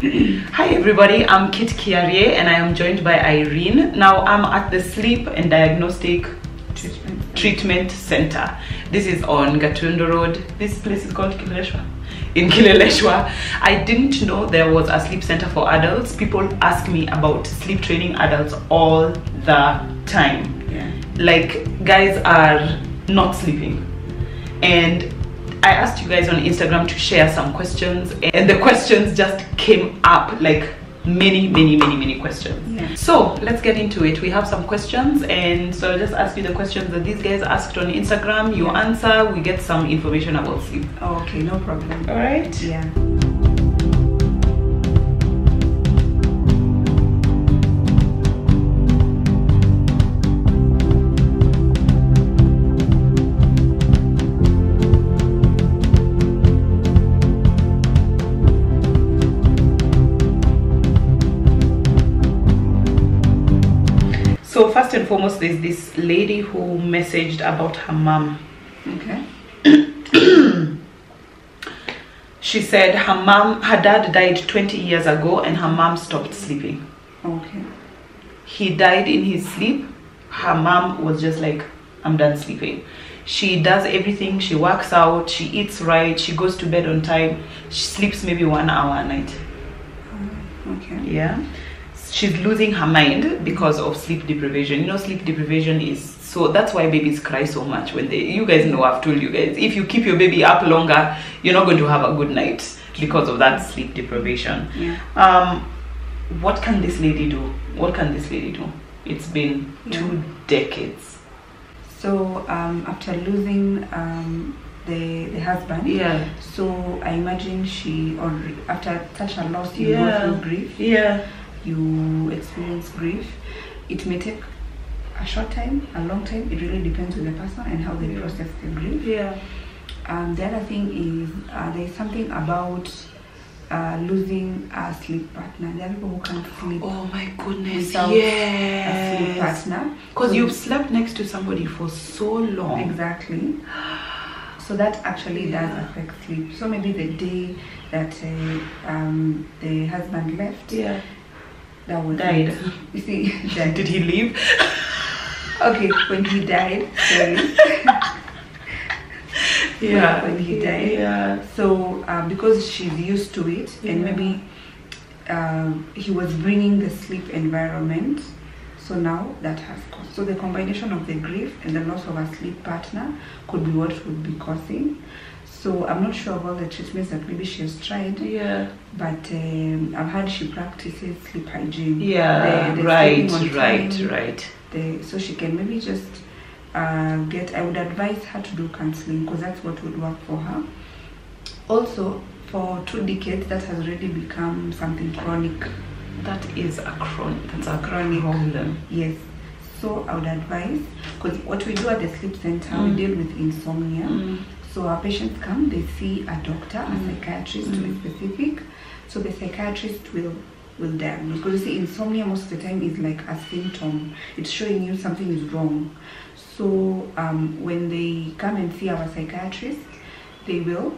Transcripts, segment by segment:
Hi everybody, I'm Kitt Nyang'aya and I am joined by Irene. Now I'm at the Sleep and Diagnostic Treatment Center. This is on Gatundo Road. This place is called Kileleshwa. In Kileleshwa. I didn't know there was a sleep center for adults. People ask me about sleep training adults all the time. Yeah. Like, guys are not sleeping. And I asked you guys on Instagram to share some questions, and the questions just came up, like many questions. Yeah. So let's get into it. We have some questions, and so I'll just ask you the questions that these guys asked on Instagram. You answer, we get some information about sleep. Oh, okay, no problem. All right? Yeah. So first and foremost, there's this lady who messaged about her mom. Okay. She said her dad died 20 years ago and her mom stopped sleeping. Okay. He died in his sleep. Her mom was just like, I'm done sleeping. She does everything. She works out, she eats right, she goes to bed on time. She sleeps maybe 1 hour a night. Okay. Yeah. She's losing her mind because of sleep deprivation. You know, sleep deprivation is, so that's why babies cry so much when you guys know, I've told you guys, if you keep your baby up longer, you're not going to have a good night because of that sleep deprivation. Yeah. What can this lady do? What can this lady do? It's been 2 decades. So after losing the husband, yeah. So I imagine she, or after such a loss, you go through grief. Yeah. You experience grief. It may take a short time, a long time. It really depends on the person and how they process the grief. Yeah. The other thing is there is something about losing a sleep partner. There are people who can't sleep. Oh my goodness! Without a sleep partner. Because you've slept next to somebody for so long. Exactly. So that actually does affect sleep. So maybe the day that the husband left. Yeah. That was died. It. You see, died. Did he leave? Okay, when he died, sorry. Yeah. When he died. Yeah. So because she's used to it, and maybe he was bringing the sleep environment, so now that has caused. So the combination of the grief and the loss of a sleep partner could be what would be causing. So I'm not sure about the treatments that maybe she has tried. Yeah. But I've heard she practices sleep hygiene. Yeah. Right. So she can maybe just I would advise her to do counseling, because that's what would work for her. Also, for 2 decades, that has already become something chronic. That's a chronic problem. Yes. So I would advise, because what we do at the sleep center, we deal with insomnia. So our patients come, they see a doctor, a psychiatrist to be specific. So the psychiatrist will diagnose. Because you see, insomnia most of the time is like a symptom. It's showing you something is wrong. So when they come and see our psychiatrist, they will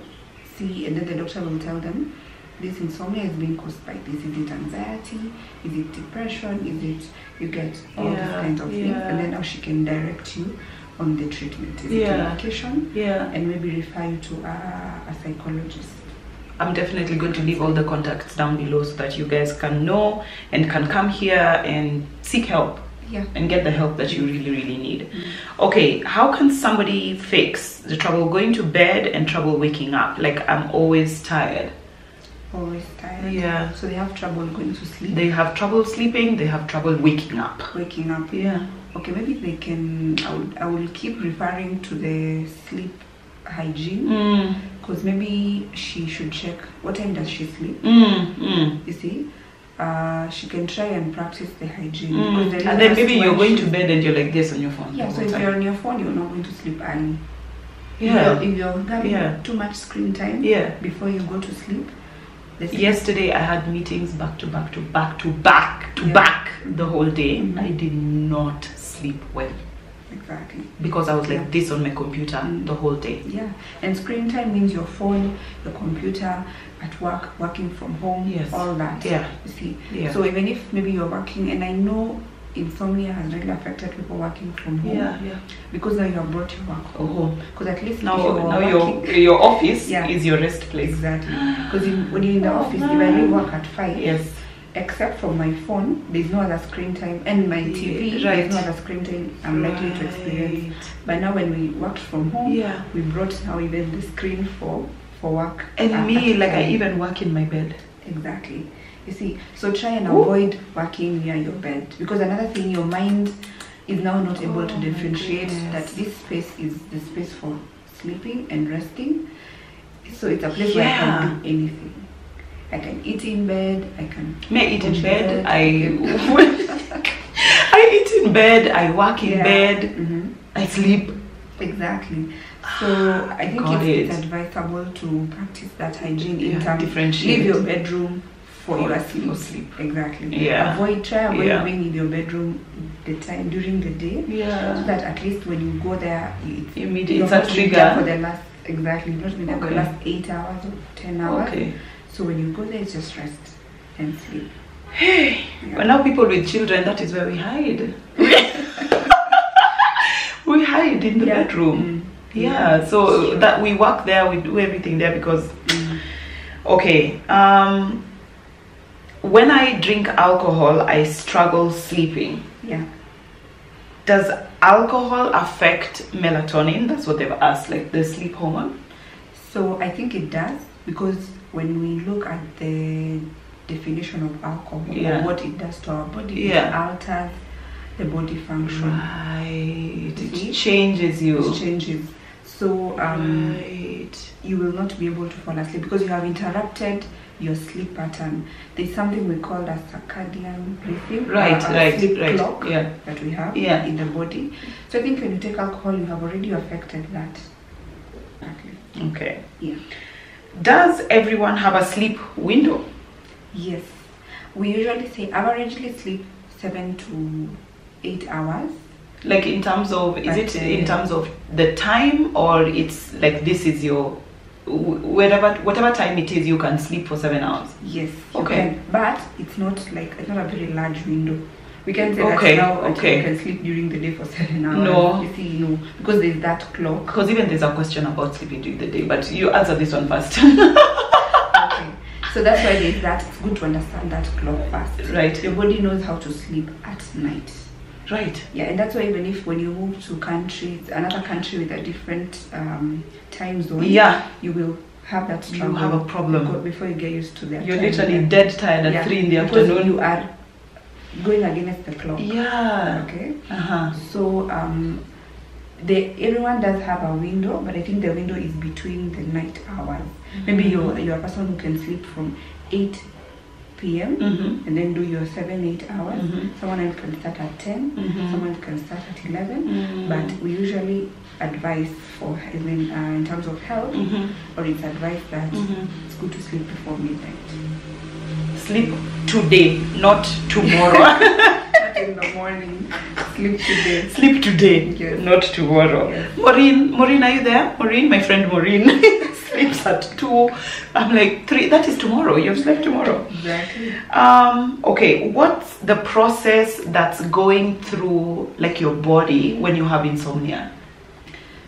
see, and then the doctor will tell them, this insomnia is being caused by this. Is it anxiety? Is it depression? Is it, you get all these kinds of things. And then now she can direct you on the treatment. Is it medication? Yeah. And maybe refer you to a psychologist. I'm definitely going to leave all the contacts down below so that you guys can know and can come here and seek help. Yeah. And get the help that you really need. Okay, how can somebody fix the trouble going to bed and trouble waking up? Like, I'm always tired. Always tired. Yeah. So they have trouble going to sleep. They have trouble sleeping, they have trouble waking up. Waking up. Yeah. Okay, maybe they can, I will keep referring to the sleep hygiene, because maybe she should check what time does she sleep. You see, she can try and practice the hygiene. And then maybe you're going to bed and you're like this on your phone. Yeah, so if you're on your phone, you're not going to sleep early. Yeah. If you're having too much screen time before you go to sleep. Yesterday I had meetings back to back the whole day. I did not sleep well. Exactly. Because I was like this on my computer the whole day. Yeah, and screen time means your phone, your computer, at work, working from home, all that. Yeah. You see. Yeah. So even if maybe you're working, and I know insomnia has really affected people working from home. Yeah. Because now you have brought your work home. Because at least now working, your office is your rest place. Exactly. Because when you're in the office, if I leave work at 5, except for my phone, there's no other screen time, and my TV, there's no other screen time I'm likely to experience. But now when we worked from home, we brought now even the screen for work. And me, like I even work in my bed. Exactly. You see, so try and avoid working near your bed, because another thing, your mind is now not able to differentiate that this space is the space for sleeping and resting. So it's a place where I can do anything. I can eat in bed. I can. May I eat in bed? I eat in bed. I work in bed. I sleep. Exactly. So I think it's advisable to practice that hygiene in terms. Differentiate. Leave your bedroom for your sleep. Exactly. Yeah. Try avoid being in your bedroom the time during the day. Yeah. So that at least when you go there, it's a trigger for the last you've not been there for the last 8 hours or 10 hours. Okay. So when you go there, it's just rest and sleep. Hey. Well, now people with children, that is where we hide. We hide in the bedroom. So that we work there, we do everything there because when I drink alcohol, I struggle sleeping. Does alcohol affect melatonin? That's what they've asked, like the sleep hormone. So I think it does, because when we look at the definition of alcohol, or what it does to our body, it alters the body function. Right. It changes you. It changes. So you will not be able to fall asleep because you have interrupted your sleep pattern. There's something we call a circadian rhythm, sleep clock that we have in the body. So I think when you take alcohol, you have already affected that. Okay. Yeah. Does everyone have a sleep window? Yes. We usually say averagely sleep 7 to 8 hours. Like in terms of, is it in terms of the time, or it's like this is your, whatever time it is, you can sleep for 7 hours? Yes. Okay. But it's not a very large window. We can say that now you can sleep during the day for 7 hours. No. You see, no, because there's that clock. Because even there's a question about sleeping during the day, but you answer this one first. Okay. So that's why there's that. It's good to understand that clock first. Right. Your body knows how to sleep at night. Right. Yeah, and that's why even if when you move to another country with a different time zone, you will have that struggle. You have a problem before you get used to that. You're literally dead tired at 3 in the because afternoon. You are going against the clock. Yeah. Okay. So everyone does have a window, but I think the window is between the night hours. Maybe you're a person who can sleep from 8 p.m. And then do your 7-8 hours. Someone else can start at 10. Someone can start at 11. But we usually advise for in terms of health, or it's advised that it's good to sleep before midnight. Sleep today, not tomorrow. Not in the morning. Sleep today. Sleep today, yes. Not tomorrow. Yes. Maureen, are you there? Maureen, my friend Maureen, sleeps at 2. I'm like 3. That is tomorrow. You've slept tomorrow. Exactly. Okay. What's the process that's going through like your body when you have insomnia?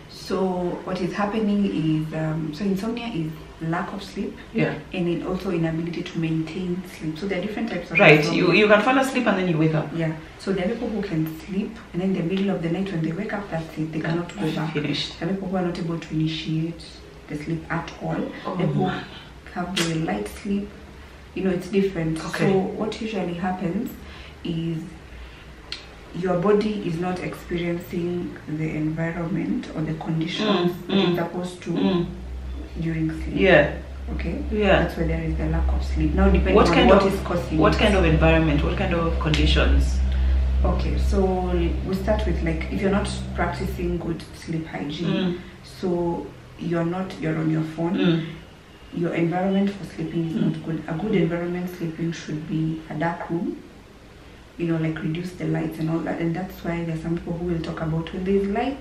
So what is happening is insomnia is lack of sleep, and it also inability to maintain sleep. So there are different types of insomnia. You can fall asleep and then you wake up. Yeah. So there are people who can sleep, and then in the middle of the night when they wake up, that's it. They cannot go back. Finished. There are people who are not able to initiate the sleep at all. People have very light sleep. It's different. Okay. So what usually happens is your body is not experiencing the environment or the conditions that it's supposed to during sleep. Yeah. Okay. Yeah. That's where there is the lack of sleep. Now, depending on what is causing. What kind of environment? What kind of conditions? Okay. So we start with if you're not practicing good sleep hygiene. So you're on your phone. Your environment for sleeping is not good. A good environment sleeping should be a dark room. you know, like reduce the lights and all that. And that's why there's some people who will talk about, when there's light,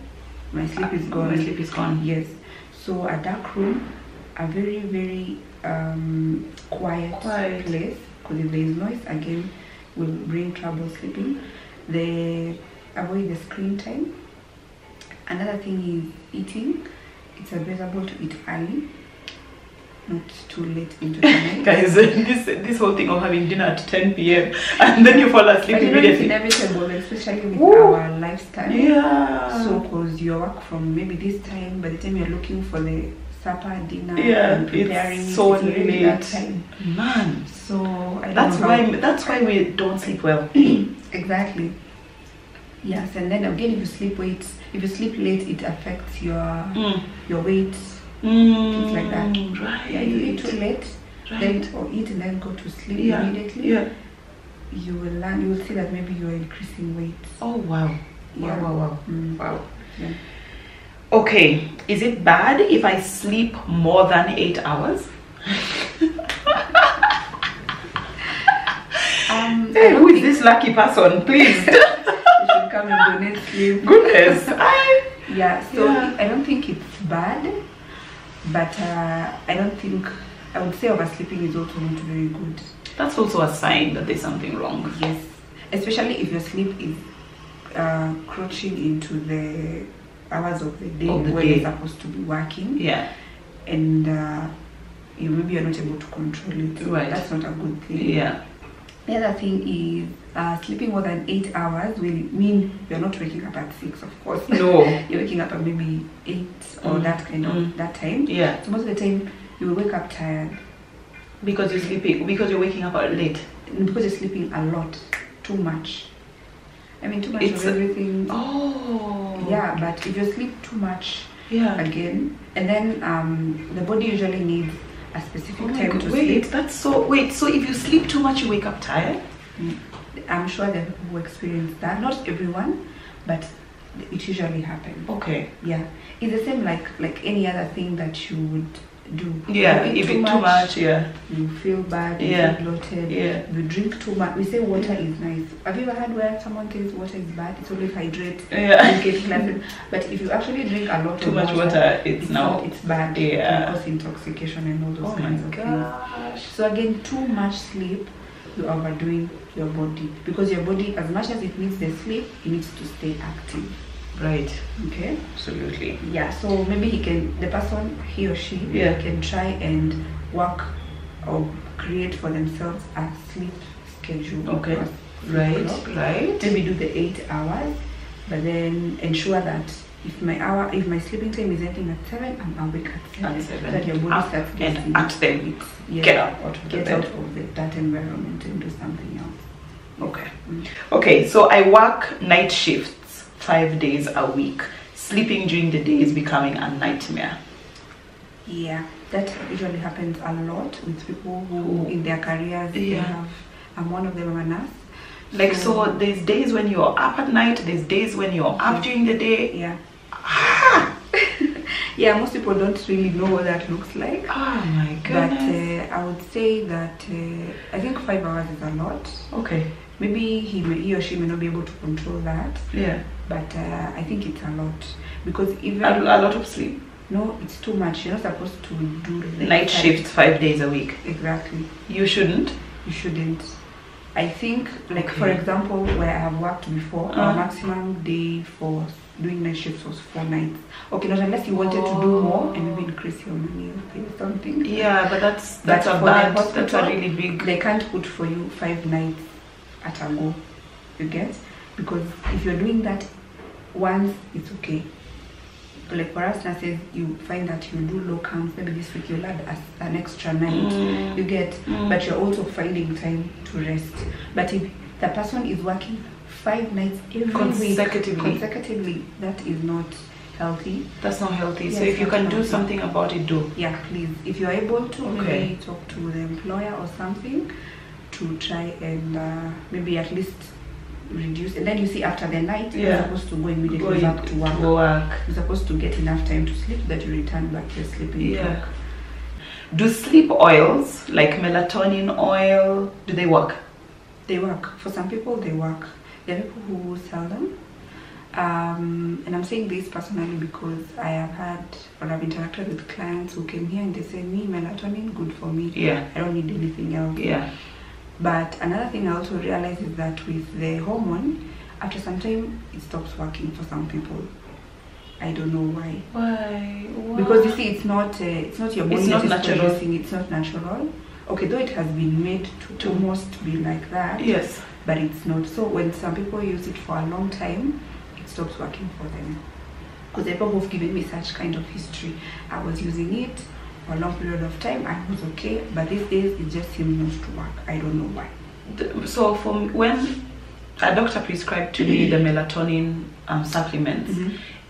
my sleep is gone. My sleep is gone. Yes. So a dark room, a very, very quiet place, because if there is noise, again, will bring trouble sleeping. Avoid the screen time. Another thing is eating. It's advisable to eat early, not too late into the night. Guys, this whole thing of having dinner at 10 p.m. and then you fall asleep immediately. It's inevitable, especially with our lifestyle. Yeah. So, because you work from maybe this time, by the time you're looking for the supper, dinner, yeah, and preparing, it's so late. That time. Man. So that's why we don't sleep well. Exactly. Yes, and then again, if you sleep late, it affects your weight. Things like that. Right. Yeah, you eat too late, then or eat and then go to sleep immediately. Yeah. You will see that maybe you are increasing weight. Oh wow. Yeah. Wow. Wow. Yeah. Okay, is it bad if I sleep more than 8 hours? Hey, who is this lucky person? Please. You should come and donate sleep. Goodness. I don't think it's bad, but I would say oversleeping is also not very good. That's also a sign that there's something wrong. Yes, especially if your sleep is crouching into the hours of the day when you're supposed to be working. Yeah. And maybe you're not able to control it. Right. That's not a good thing. Yeah. The other thing is sleeping more than 8 hours will mean you're not waking up at 6, of course. No. You're waking up at maybe 8 or that kind of that time. Yeah. So most of the time you will wake up tired. Because you're waking up late. Because you're sleeping a lot, too much. I mean, too much of everything. Oh. Yeah, but if you sleep too much, again, and then the body usually needs a specific time to sleep. So if you sleep too much, you wake up tired? I'm sure there are people who experience that. Not everyone, but it usually happens. Okay. Yeah. It's the same like any other thing that you would do. Yeah, if it's too much, you feel bad, you feel bloated. Yeah. If you drink too much, we say water is nice. Have you ever heard where someone says water is bad? It's only hydrate. Yeah. You get classes. But if you actually drink a lot too much water, it's bad. Yeah. It can cause intoxication and all those kinds of gosh. things. So again, too much sleep, you're overdoing your body, because your body, as much as it needs the sleep, it needs to stay active. Right. Okay. Absolutely. Yeah. So maybe the person, he or she, can try and work or create for themselves a sleep schedule. Okay. Right. Maybe do the 8 hours, but then ensure that if my sleeping time is ending at 7, I'll wake at 7. That your body starts getting and at them. Get out of that environment and do something else. Okay. Okay. So I work night shifts 5 days a week. Sleeping during the day is becoming a nightmare. Yeah, that usually happens a lot with people who in their careers they have. I'm one of them, I'm a nurse. So there's days when you're up at night, there's days when you're up during the day. Yeah. Yeah, most people don't really know what that looks like. Oh my goodness. But I would say that I think 5 hours is a lot. Okay. Maybe he or she may not be able to control that. Yeah. But I think it's a lot, because even a lot of sleep. No, it's too much. You're not supposed to do night shifts 5 days a week. Exactly. You shouldn't. You shouldn't. I think, for example, where I have worked before, our maximum day for doing night shifts was 4 nights. Okay, not unless you wanted to do more and maybe increase your money or something. Yeah, but that's a really big. They can't put for you 5 nights at a go. You get? Because if you're doing that once, it's okay. Like for us nurses, you find that you do low counts. Maybe this week you'll add an extra night. You get, but you're also finding time to rest. But if the person is working 5 nights every week consecutively, that is not healthy. That's not healthy. Yes, so if you can do something about it, do. Yeah, please. If you're able to, maybe talk to the employer or something to try and maybe at least reduce. And then you see after the night, you're supposed to go immediately back to work. You're supposed to get enough time to sleep so that you return back to your sleeping clock. Do sleep oils like melatonin oil, do they work? They work. For some people, they work. There are people who sell them. And I'm saying this personally because I have had, or I've interacted with clients who came here and they say, me, melatonin, good for me. Yeah. I don't need anything else. Yeah. But another thing I also realized is that with the hormone, after some time, it stops working for some people. I don't know why. Why? Because you see, it's not your body. It's not that is natural. producing. It's not natural. Okay, though it has been made to almost be like that. Yes. But it's not. So when some people use it for a long time, it stops working for them. Because the people who've given me such kind of history, I was using it for a long period of time. I was okay, but these days it just seems not to work. I don't know why. So when a doctor prescribed to me the melatonin supplements,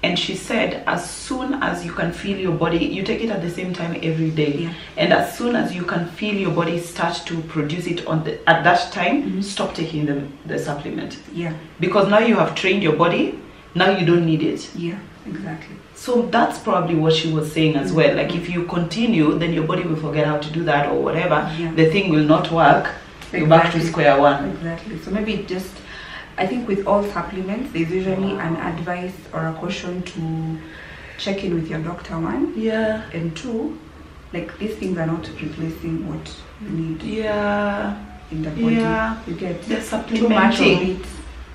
and she said as soon as you can feel your body, you take it at the same time every day, and as soon as you can feel your body start to produce it at that time, stop taking the supplement. Yeah. Because now you have trained your body, now you don't need it. Yeah, exactly. So that's probably what she was saying as well. Like if you continue, then your body will forget how to do that or whatever. Yeah. The thing will not work. You're back to square one. Exactly. So maybe just, I think with all supplements, there's usually an advice or a caution to check in with your doctor, one. Yeah. And two, like these things are not replacing what you need. Yeah. In the body. Yeah. You get They're too much of supplementing. it.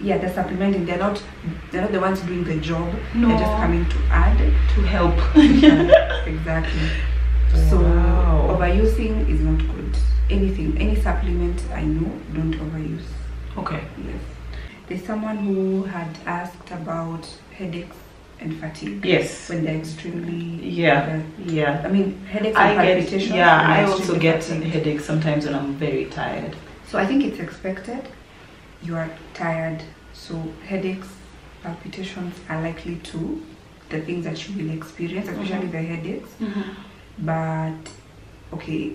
Yeah, they're supplementing. They're not the ones doing the job. No. They're just coming to add. To help. Exactly. So Wow. overusing is not good. Any supplement I know, don't overuse. Okay. Yes. There's someone who had asked about headaches and fatigue. Yes. When they're extremely Yeah. I mean headaches and palpitations. I also extremely get fatigued. headaches sometimes when I'm very tired. So I think it's expected. You are tired, so headaches, palpitations are likely to the things that you will experience, especially the headaches. But okay,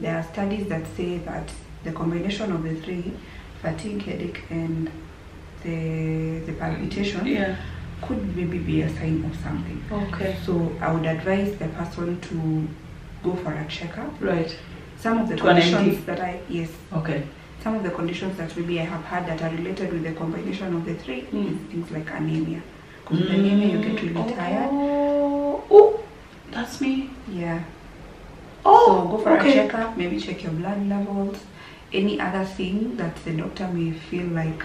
there are studies that say that the combination of the three, fatigue, headache, and the palpitation, could maybe be a sign of something. Okay. So I would advise the person to go for a checkup. Right. Some of the To an conditions MD? that Okay. some of the conditions that maybe I have had that are related with the combination of the three is things like anemia. Because with anemia you get really tired. Oh, that's me. Yeah. Oh, So go for okay. a checkup, maybe check your blood levels, any other thing that the doctor may feel like,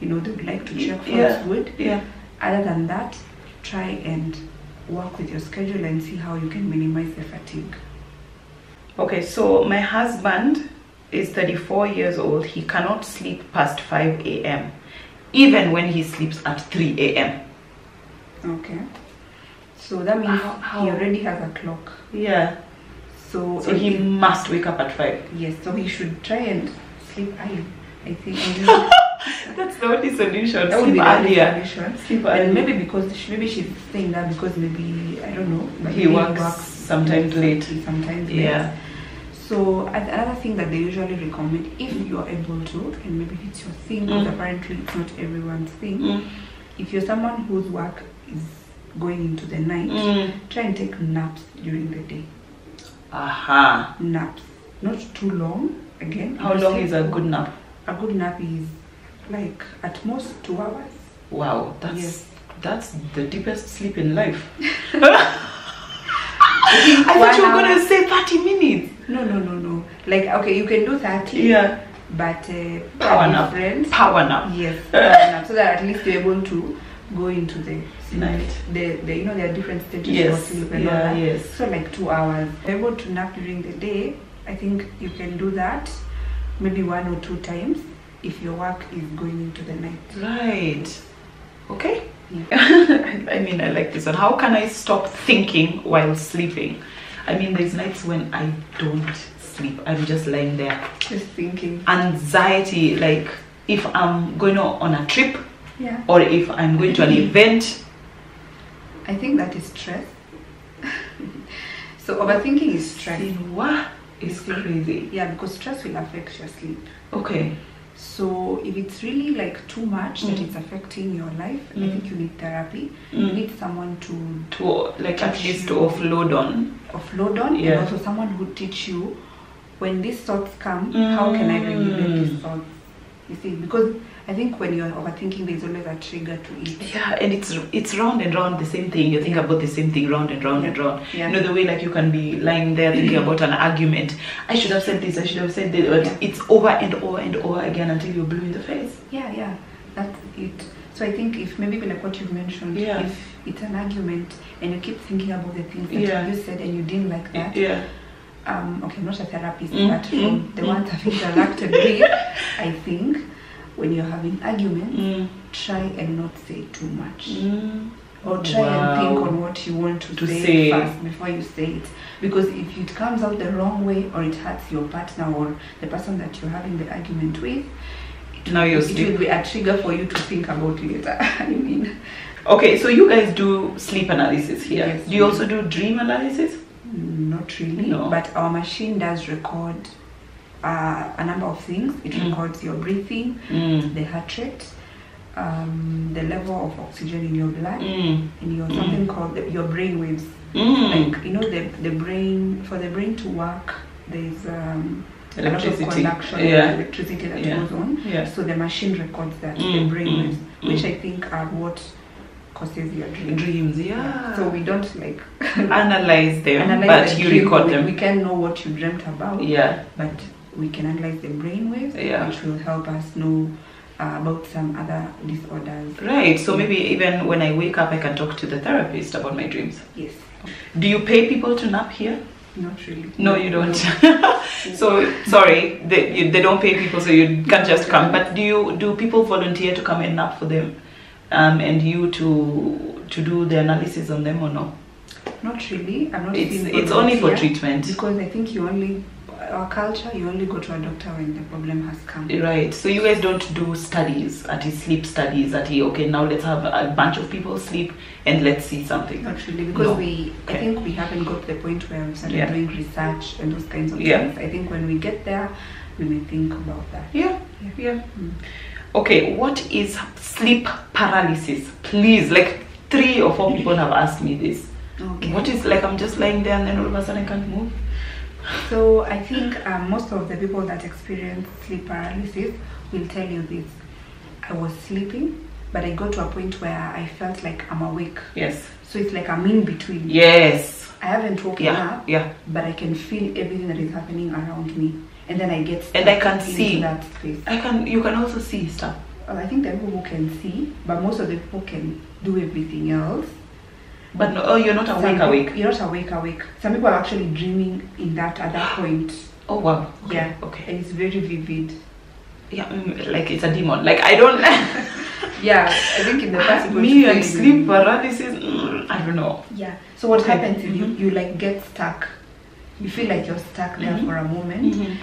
they would like to check for is good. Yeah. Other than that, try and work with your schedule and see how you can minimize the fatigue. Okay, so my husband is 34 years old. He cannot sleep past 5 a.m. even when he sleeps at 3 a.m. Okay. So that means How? he already has a clock. Yeah. So he must wake up at 5. Yes, so he should try and sleep early, I think. That's the only solution. That would Sleep be the only earlier. solution. Sleep And early. maybe because she's saying that because maybe, I don't know, but He maybe works sometimes late. Sometimes late. Yeah. So another thing that they usually recommend, if you are able to, and maybe it's your thing, because apparently it's not everyone's thing. If you're someone whose work is going into the night, try and take naps during the day. Aha. Naps, not too long. Again, How long is a good nap? A good nap is like at most 2 hours. Wow, that's the deepest sleep in life. I thought you were gonna say 30 minutes. No. Like, okay, you can do 30. Yeah. But Power nap. Power nap. Yes, power nap. So that at least you're able to go into the night. There are different stages Yes. of sleep and all that. Yes. So like 2 hours. If you're able to nap during the day, I think you can do that maybe 1 or 2 times if your work is going into the night. Right. Okay. Yeah. I mean, I like this one. How can I stop thinking while sleeping? I mean, there's nights when I don't sleep. I'm just lying there. Just thinking. Anxiety, like if I'm going on a trip, Yeah. or if I'm going to an event. I think that is stress. So overthinking is stress. What is crazy? Yeah, because stress will affect your sleep. Okay. So if it's really like too much that it's affecting your life, I think you need therapy. You need someone To like at least to offload on. And also someone who teach you when these thoughts come, how can I regulate these thoughts? You see, because I think when you're overthinking, there's always a trigger to it. Yeah, and it's round and round the same thing. You think about the same thing round and round and round. Yeah. You know, the way like you can be lying there thinking about an argument. I should have said this, I should have said that, but it's over and over and over again until you're blue in the face. Yeah, that's it. So I think if maybe like what you've mentioned, if it's an argument and you keep thinking about the things that you said and you didn't like that, okay, I'm not a therapist, but from the ones I've interacted with, I think when you're having arguments, try and not say too much. Or try and think on what you want to say first before you say it. Because if it comes out the wrong way or it hurts your partner or the person that you're having the argument with, it will be a trigger for you to think about later. I mean. Okay, so you guys do sleep analysis here. Yes, do you also do dream analysis? Not really, but our machine does record a number of things. It records your breathing, the heart rate, the level of oxygen in your blood, and your something called your brain waves. Like, you know, the brain, for the brain to work, there's a lot of conduction of electricity that goes on. So the machine records that, the brain waves, which I think are what causes your dreams. So we don't like analyze them, but you record them. We can know what you dreamt about, but we can analyze the brain waves, which will help us know about some other disorders. Right, so maybe even when I wake up I can talk to the therapist about my dreams. Yes. Do you pay people to nap here? Not really. No, you don't. So sorry, they don't pay people, so you can't just come. But do people volunteer to come and nap for them, and you to do the analysis on them or no? Not really. I'm not. It's only for treatment, because I think our culture, you only go to a doctor when the problem has come. Right. So you guys don't do studies, sleep studies, okay, now let's have a bunch of people sleep and let's see something. Not really, because I think we haven't got to the point where we started doing research and those kinds of things. I think when we get there, we may think about that. Okay, what is sleep paralysis? Please, like 3 or 4 people have asked me this. Okay. What is, like, I'm just lying there and then all of a sudden I can't move? So I think most of the people that experience sleep paralysis will tell you this. I was sleeping, but I got to a point where I felt like I'm awake. Yes. So it's like I'm in between. Yes. I haven't woken up, but I can feel everything that is happening around me. And then I get stuck, and I can see that space. You can also see stuff. Well, I think there are people who can see, but most of the people can do everything else. But no, you're not awake. You're not awake. Some people are actually dreaming in that at that point. Oh wow. Okay. Yeah. Okay. And it's very vivid. Yeah, like it's a demon. Like I don't. Yeah, I think in the past me and sleep paralysis. I don't know. Yeah. So what happens is you like get stuck. You feel like you're stuck there for a moment.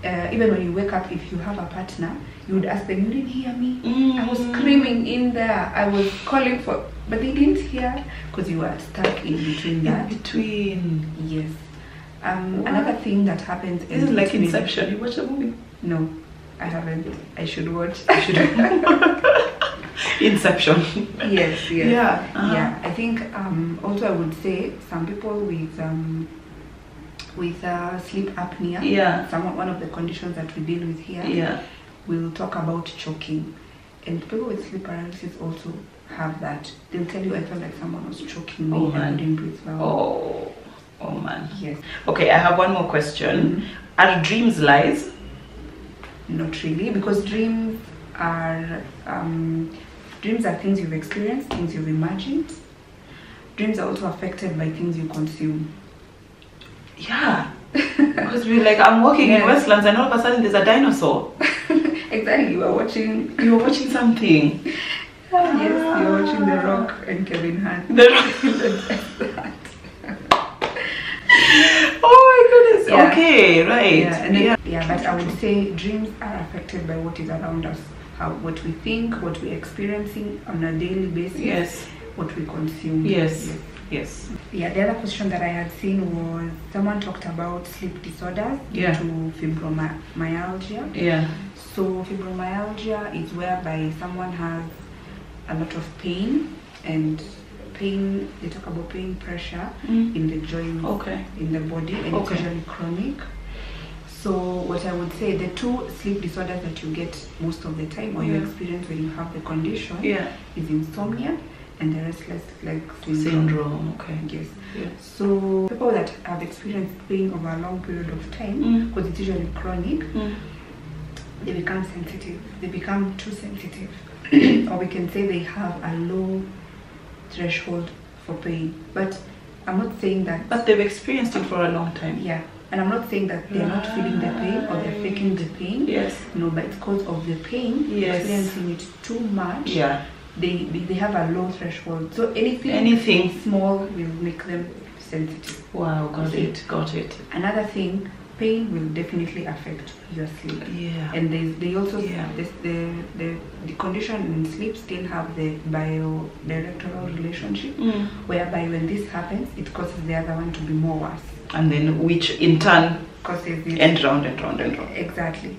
Even when you wake up, if you have a partner, you would ask them, "You didn't hear me? I was screaming in there. I was calling for," but they didn't hear because you were stuck in between that. In between. Yes. Another thing that happens is like Inception. You watch the movie? No, I haven't. I should watch. Inception. Yes. Yeah. Yeah. I think also I would say some people with sleep apnea, one of the conditions that we deal with here, we'll talk about choking. And people with sleep paralysis also have that. They'll tell you, I felt like someone was choking me and I couldn't breathe well. Oh man. Yes. Okay, I have one more question. Are dreams lies? Not really, because dreams are things you've experienced, things you've imagined. Dreams are also affected by things you consume. Yeah, because we're like, I'm walking in Westlands and all of a sudden there's a dinosaur. Exactly, you were watching something. Yes, you're watching The Rock and Kevin Hart. The Rock. Oh my goodness. Yeah. Okay, right. But I would say dreams are affected by what is around us, what we think, what we're experiencing on a daily basis, what we consume. Yes. Yeah, the other question that I had seen was someone talked about sleep disorders due to fibromyalgia. Yeah. So fibromyalgia is whereby someone has a lot of pain, and they talk about pain pressure in the joints, in the body, and it's usually chronic. So what I would say, the two sleep disorders that you get most of the time, or you experience when you have the condition, is insomnia and the restless leg syndrome. Okay. Yes. So people that have experienced pain over a long period of time, because it's usually chronic, they become sensitive. They become too sensitive. Or we can say they have a low threshold for pain. But I'm not saying that... But they've experienced it for a long time. Yeah. And I'm not saying that they're not feeling the pain or they're faking the pain. Yes. No, but it's because of the pain, experiencing it too much. Yeah. They have a low threshold. So anything small will make them sensitive. Wow, got it. Another thing, pain will definitely affect your sleep. Yeah. And they also the condition in sleep still have the biodirectional relationship, whereby when this happens, it causes the other one to be more worse. And then which in turn causes this. And round. Exactly.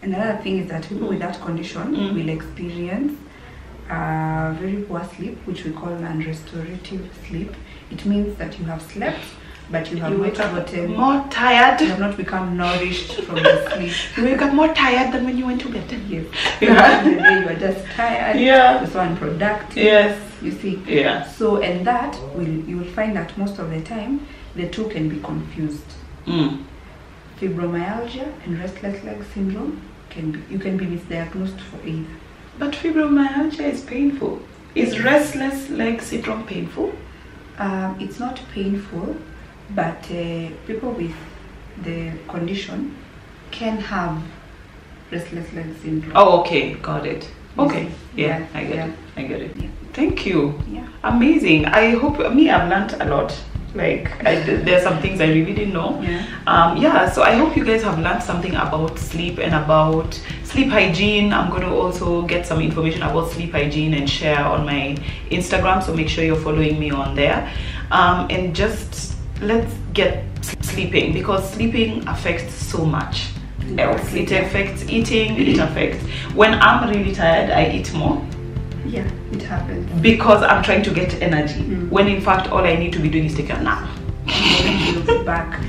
Another thing is that people with that condition will experience very poor sleep, which we call non-restorative sleep. It means that you have slept, but you have not gotten more tired. You have not become nourished from the sleep. You wake up more tired than when you went to bed. Yes. In the day you are just tired. Yeah. You're so unproductive. Yes. You see. Yeah. So, and that you will find that most of the time the two can be confused. Fibromyalgia and restless leg syndrome you can be misdiagnosed for either. But fibromyalgia is painful. Is restless leg syndrome painful? It's not painful, but people with the condition can have restless leg syndrome. Oh, okay, got it. Okay, yeah, I get it. Yeah. Thank you. Yeah. Amazing. I hope I've learned a lot. Like there's some things I really didn't know. So I hope you guys have learned something about sleep and about sleep hygiene. I'm going to also get some information about sleep hygiene and share on my Instagram, so make sure you're following me on there. And just let's get sleeping, because sleeping affects so much else. It affects eating, it affects when I'm really tired, I eat more. Yeah, it happens. Because I'm trying to get energy. When in fact all I need to be doing is take a nap. Back.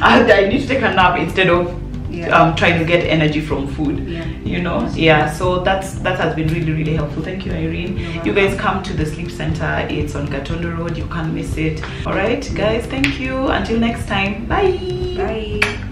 I need to take a nap instead of trying to get energy from food. You know? So that has been really helpful. Thank you, Irene. You guys come to the sleep center. It's on Gatondo Road. You can't miss it. Alright guys, thank you. Until next time. Bye.